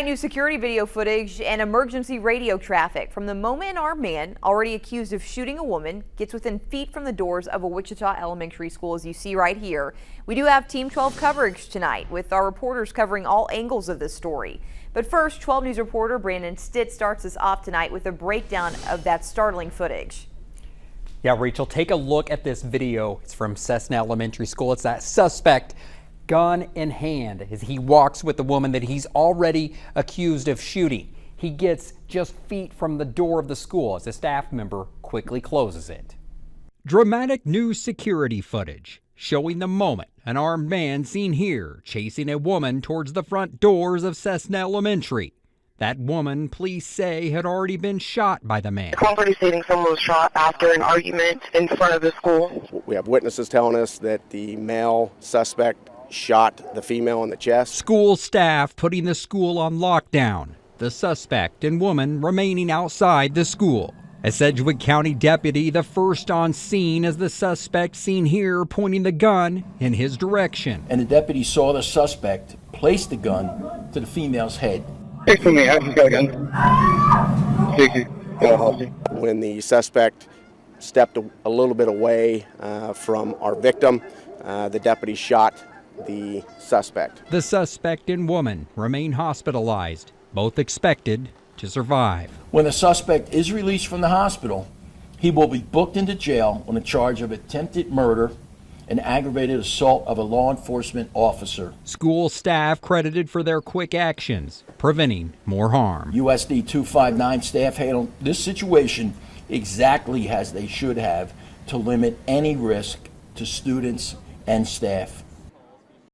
New security video footage and emergency radio traffic from the moment an armed man, already accused of shooting a woman, gets within feet from the doors of a Wichita elementary school, as you see right here. We do have Team 12 coverage tonight with our reporters covering all angles of this story. But first, 12 News reporter Brandon Stitt starts us off tonight with a breakdown of that startling footage. Yeah, Rachel, take a look at this video. It's from Cessna Elementary School. It's that suspect, gun in hand, as he walks with the woman that he's already accused of shooting. He gets just feet from the door of the school as a staff member quickly closes it. Dramatic new security footage showing the moment an armed man seen here chasing a woman towards the front doors of Cessna Elementary. That woman, police say, had already been shot by the man. The comfort is stating someone was shot after an argument in front of the school. We have witnesses telling us that the male suspect shot the female in the chest. School staff putting the school on lockdown. The suspect and woman remaining outside the school. A Sedgwick County deputy, the first on scene as the suspect seen here pointing the gun in his direction. And the deputy saw the suspect place the gun to the female's head. When the suspect stepped a little bit away from our victim, the deputy shot the suspect. The suspect and woman remain hospitalized, both expected to survive. When the suspect is released from the hospital, he will be booked into jail on a charge of attempted murder and aggravated assault of a law enforcement officer. School staff credited for their quick actions, preventing more harm. USD 259 staff handled this situation exactly as they should have to limit any risk to students and staff.